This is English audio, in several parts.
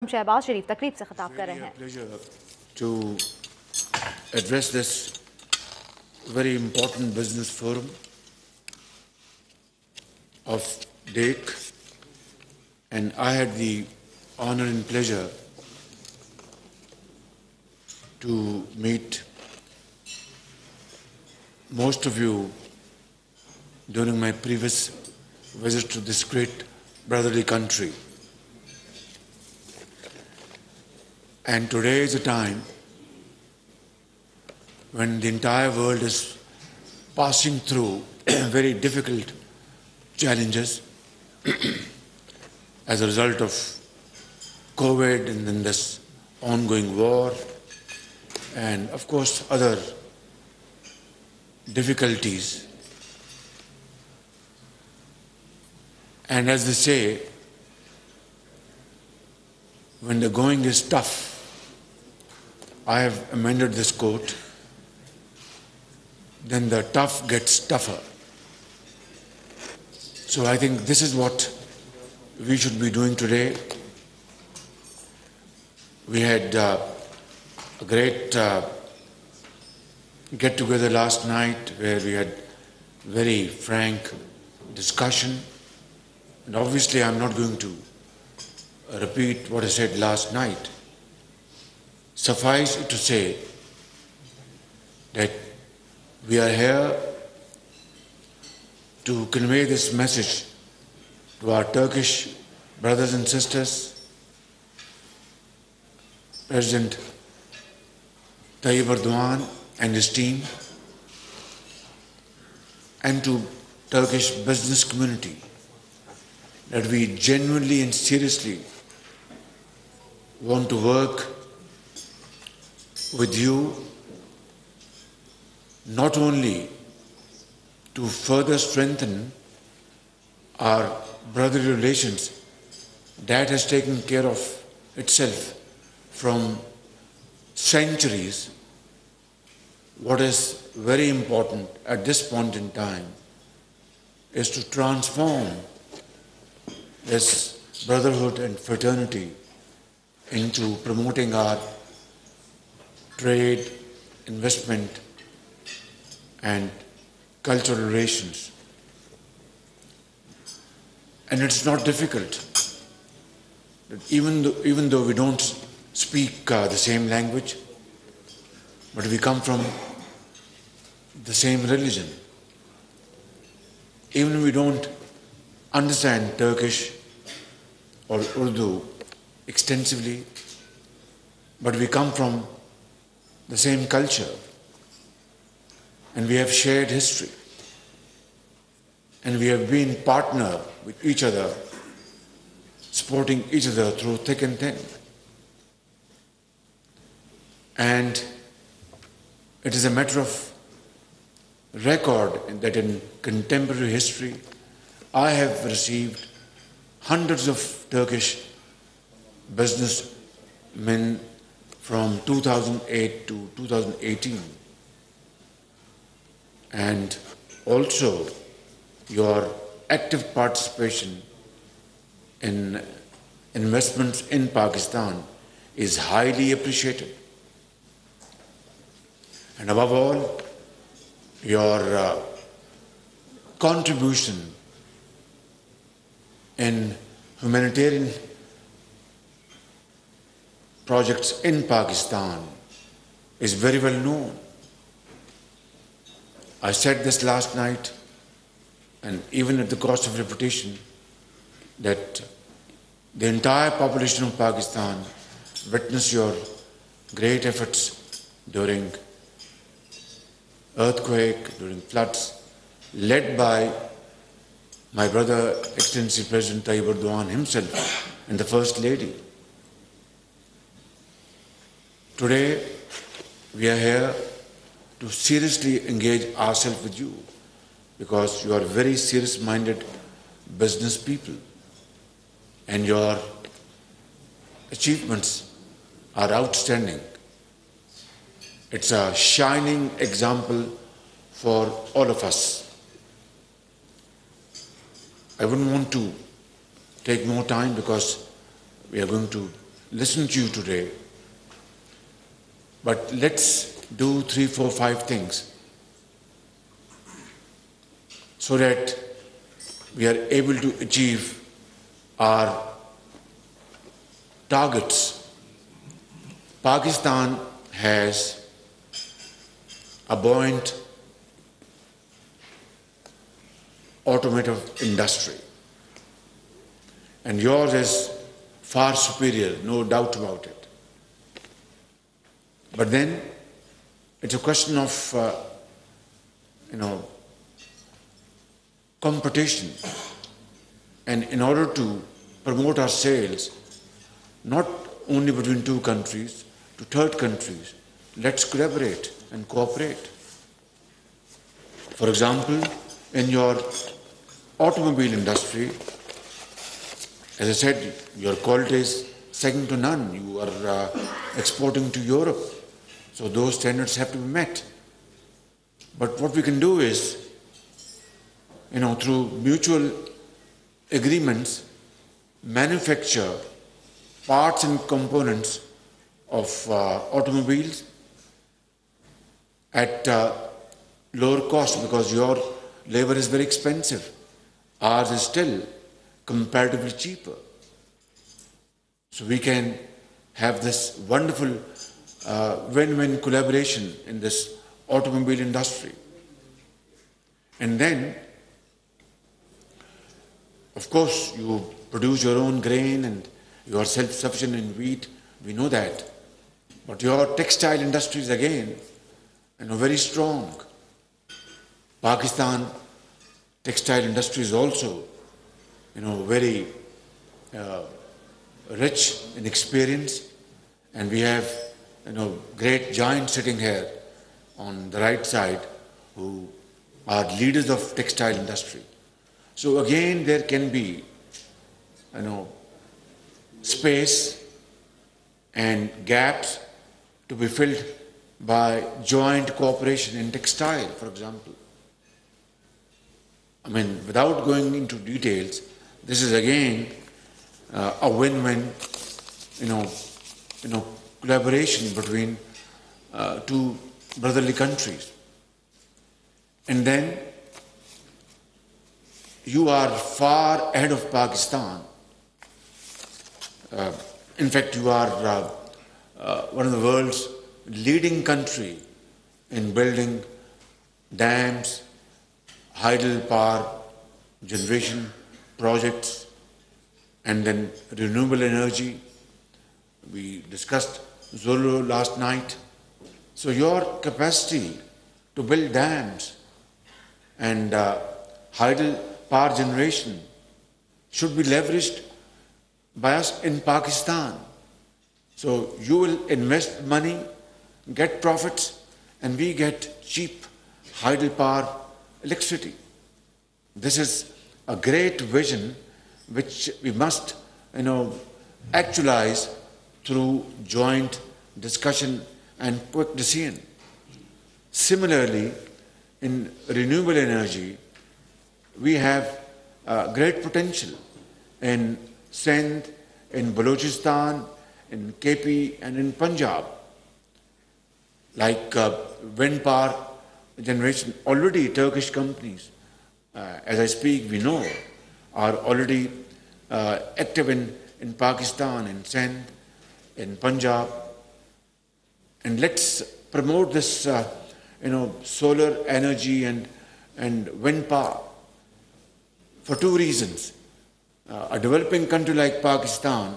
शहबाज शरीफ तकरीब से खिताब कर रहे हैं। Pleasure to address this very important business forum of DAKE, and I had the honor and pleasure to meet most of you during my previous visit to this great brotherly country. And today is a time when the entire world is passing through very difficult challenges as a result of COVID and then this ongoing war and of course other difficulties. And as they say, when the going is tough, I have amended this quote, then the tough gets tougher. So I think this is what we should be doing today. We had a great get-together last night where we had very frank discussion. And obviously I'm not going to repeat what I said last night. Suffice it to say that we are here to convey this message to our Turkish brothers and sisters. President Tayyip Erdogan and his team, and to Turkish business community, that we genuinely and seriously want to work with you not only to further strengthen our brotherly relations that has taken care of itself from centuries. What is very important at this point in time is to transform this brotherhood and fraternity into promoting our trade, investment, and cultural relations. And it's not difficult. Even though we don't speak the same language, but we come from the same religion. Even if we don't understand Turkish or Urdu extensively, but we come from the same culture, and we have shared history, and we have been partner with each other, supporting each other through thick and thin. And it is a matter of record that in contemporary history, I have received hundreds of Turkish businessmen from 2008 to 2018. And also your active participation in investments in Pakistan is highly appreciated. And above all, your contribution in humanitarian projects in Pakistan is very well known. I said this last night, and even at the cost of repetition, that the entire population of Pakistan witnessed your great efforts during earthquake, during floods, led by my brother, Excellency President Tayyip Erdogan himself and the First Lady. Today, we are here to seriously engage ourselves with you because you are very serious-minded business people and your achievements are outstanding. It's a shining example for all of us. I wouldn't want to take more time because we are going to listen to you today. But let's do 3, 4, 5 things so that we are able to achieve our targets. Pakistan has a buoyant automotive industry, and yours is far superior, no doubt about it. But then it's a question of, competition. And in order to promote our sales, not only between 2 countries, to 3rd countries, let's collaborate and cooperate. For example, in your automobile industry, as I said, your quality is second to none. You are exporting to Europe, so those standards have to be met. But what we can do is, through mutual agreements, manufacture parts and components of automobiles at lower cost, because your labor is very expensive. Ours is still comparatively cheaper. So we can have this wonderful win-win collaboration in this automobile industry. And then, of course, you produce your own grain and you are self-sufficient in wheat. We know that. But your textile industry is again, very strong. Pakistan textile industry is also, very rich in experience, and we have, great giants sitting here on the right side who are leaders of textile industry. So again, there can be, space and gaps to be filled by joint cooperation in textile, for example. Without going into details, this is again a win-win, collaboration between 2 brotherly countries. And then you are far ahead of Pakistan. In fact, you are one of the world's leading country in building dams, hydel power generation projects, and then renewable energy. We discussed Zolo last night. So your capacity to build dams and hydel power generation should be leveraged by us in Pakistan. So you will invest money, get profits, and we get cheap hydel power electricity. This is a great vision which we must, actualize through joint discussion and quick decision. Similarly, in renewable energy, we have great potential in Sindh, in Balochistan, in KP, and in Punjab. Like wind power generation, already Turkish companies, as I speak, we know, are already active in Pakistan, in Sindh, in Punjab. And let's promote this, solar energy and wind power for 2 reasons. A developing country like Pakistan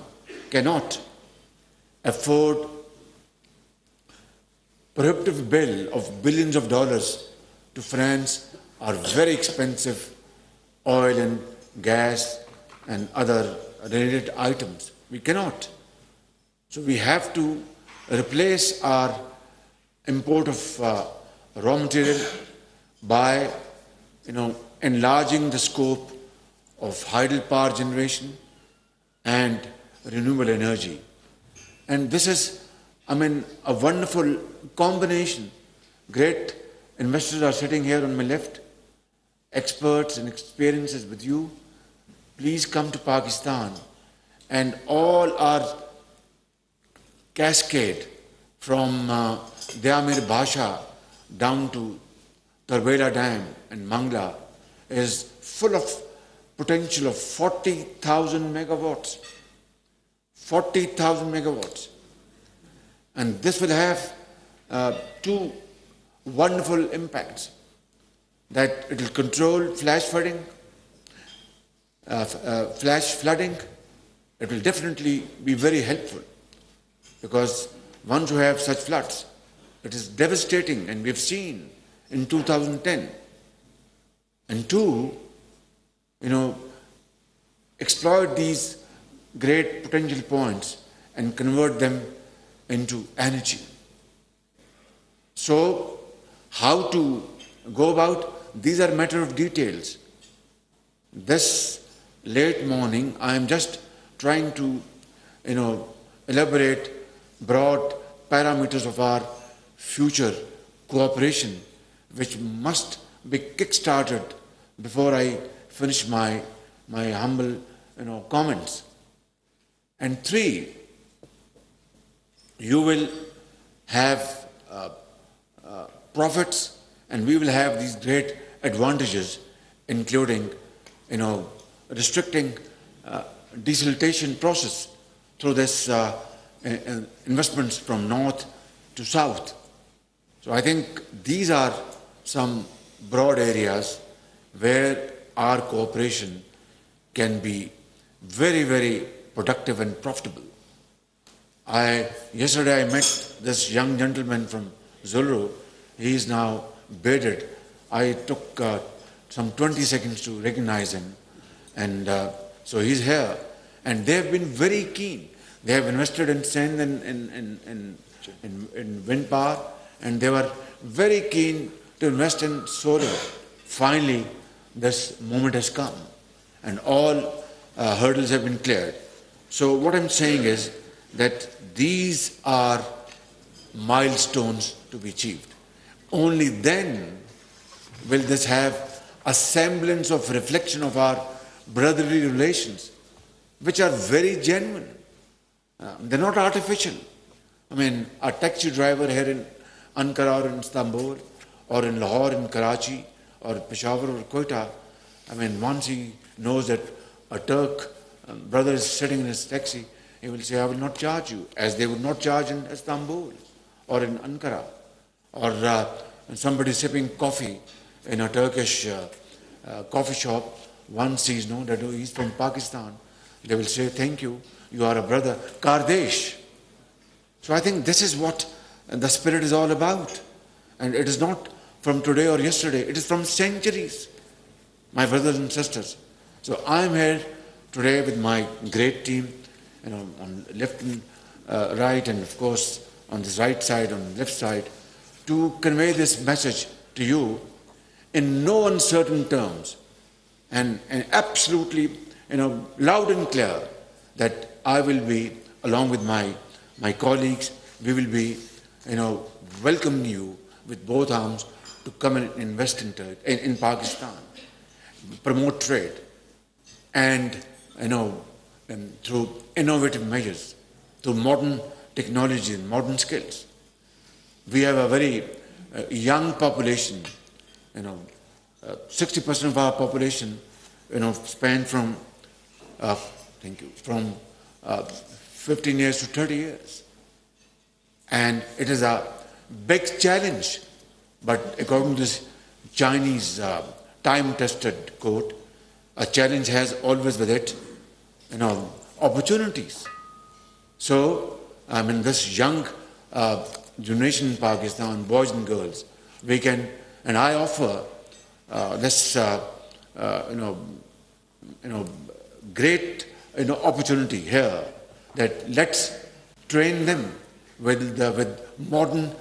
cannot afford prohibitive bill of billions of dollars to finance our very expensive oil and gas and other related items. We cannot. So we have to replace our import of raw material by, enlarging the scope of hydel power generation and renewable energy. And this is, a wonderful combination. Great investors are sitting here on my left, experts and experiences with you. Please come to Pakistan, and all our cascade from Deamir Bhasha down to Tarbela Dam and Mangla is full of potential of 40,000 megawatts. 40,000 megawatts. And this will have two wonderful impacts. That it will control flash flooding. It will definitely be very helpful, because once you have such floods, it is devastating, and we've seen in 2010. And two, exploit these great potential points and convert them into energy. So, how to go about? These are matter of details. This late morning, I am just trying to, elaborate broad parameters of our future cooperation, which must be kick-started before I finish my humble, comments. And three, you will have profits, and we will have these great advantages, including, restricting desiltation process through this investments from north to south. So I think these are some broad areas where our cooperation can be very, very productive and profitable. Yesterday I met this young gentleman from Zulru. He is now bearded. I took some 20 seconds to recognize him, and so he's here. And they have been very keen. They have invested in sand and in wind power, and they were very keen to invest in solar. Finally, this moment has come, and all hurdles have been cleared. So what I'm saying is that these are milestones to be achieved. Only then will this have a semblance of reflection of our brotherly relations, which are very genuine. They're not artificial. I mean, a taxi driver here in Ankara or in Istanbul, or in Lahore, in Karachi, or Peshawar or Quetta, I mean, once he knows that a Turk brother is sitting in his taxi, he will say, I will not charge you, as they would not charge in Istanbul or in Ankara. Or somebody sipping coffee in a Turkish coffee shop, once he's known that he's from Pakistan, they will say, thank you, you are a brother, Kardesh. So I think this is what the spirit is all about. And it is not from today or yesterday, it is from centuries, my brothers and sisters. So I am here today with my great team, on left and right, and of course on this right side, on the left side, to convey this message to you in no uncertain terms, and absolutely, loud and clear, that I will be, along with my colleagues, we will be, welcoming you with both arms to come and invest in Pakistan, promote trade, and, through innovative measures, through modern technology and modern skills. We have a very young population, 60% of our population, span from, from 15 years to 30 years. And it is a big challenge, but according to this Chinese time-tested quote, a challenge has always with it, opportunities. So, this young generation in Pakistan, boys and girls, we can, and I offer this, great, opportunity here, that let's train them with modern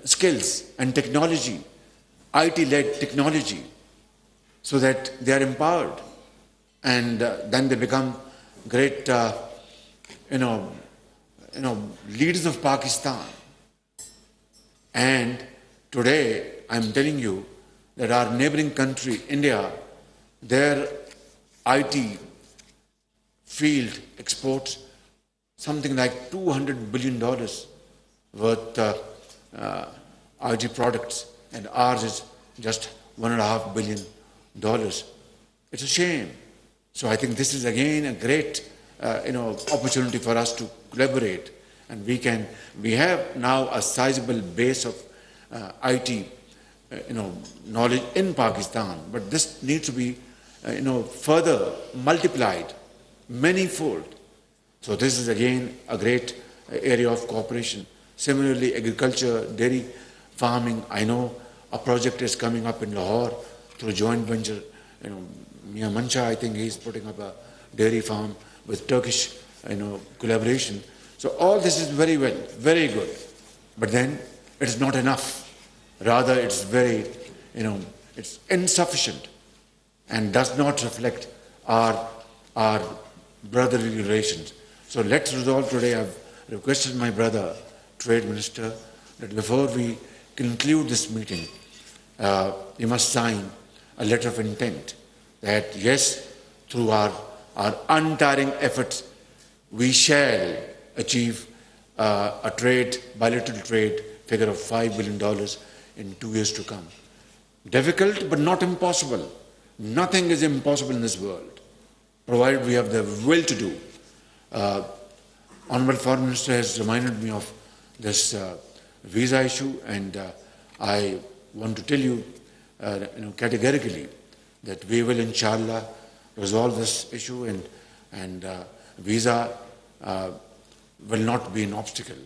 skills and technology, IT-led technology, so that they are empowered, and then they become great, leaders of Pakistan. And today, I'm telling you that our neighboring country, India, their IT field exports something like $200 billion worth IT products, and ours is just $1.5 billion. It's a shame. So I think this is again a great opportunity for us to collaborate, and we have now a sizable base of IT knowledge in Pakistan, but this needs to be further multiplied manyfold. So this is again a great area of cooperation. Similarly, agriculture, dairy farming. I know a project is coming up in Lahore through joint venture. Mia Mancha, I think he's putting up a dairy farm with Turkish collaboration. So all this is very well, very good. But then it is not enough. Rather, it's it's insufficient and does not reflect our brotherly relations. So let's resolve today. I've requested my brother, Trade Minister, that before we conclude this meeting, we must sign a letter of intent that yes, through our untiring efforts, we shall achieve a bilateral trade figure of $5 billion in 2 years to come. Difficult, but not impossible. Nothing is impossible in this world, provided we have the will to do. Honorable Foreign Minister has reminded me of this visa issue, and I want to tell you, categorically that we will, inshallah, resolve this issue, and visa will not be an obstacle.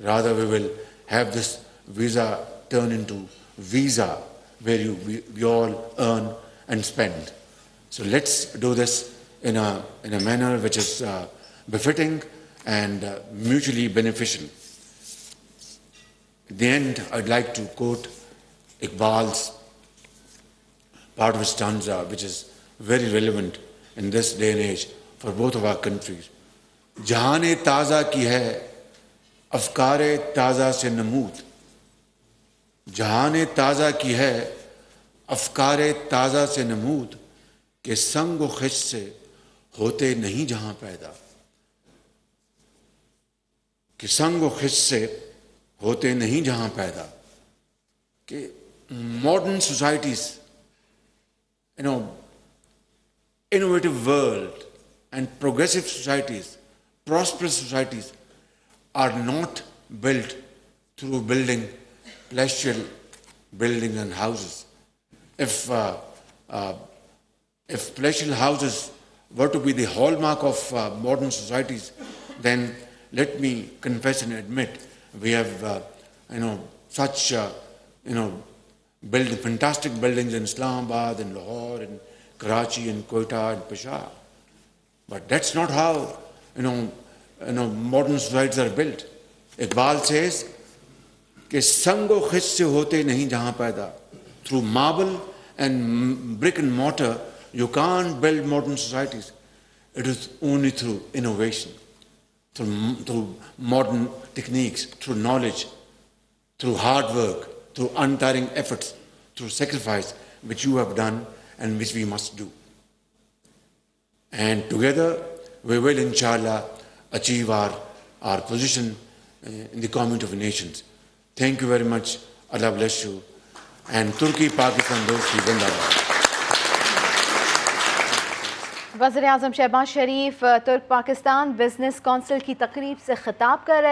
Rather, we will have this visa turn into visa, where we all earn and spend. So let's do this in a manner which is befitting and mutually beneficial. At the end, I'd like to quote Iqbal's part of his stanza, which is very relevant in this day and age for both of our countries. Jahane taza ki hai, afkare taza se namood. Jahane taza ki hai, afkare taza se namood, ke sang o khish se hote nahi jahan paida. Ke sang o khish se hote nahi jahan paida. Ke modern societies, innovative world and progressive societies, prosperous societies are not built through building palatial buildings and houses. If palatial houses were to be the hallmark of modern societies, then let me confess and admit we have such fantastic buildings in Islamabad, in Lahore, in Karachi, in Quetta and Peshawar. But that's not how modern societies are built. Iqbal says, "Ke sango khish se hote nahi jahan paida." Through marble and brick and mortar, you can't build modern societies. It is only through innovation, through modern techniques, through knowledge, through hard work, through untiring efforts, through sacrifice, which you have done and which we must do. And together we will, inshallah, achieve our position in the community of nations. Thank you very much. Allah bless you. And Turkey, Pakistan, dosti zindabad. वज़ीर-ए-आज़म शहबाज शरीफ तुर्क Pakistan business council की तकरीब से खिताब कर रहे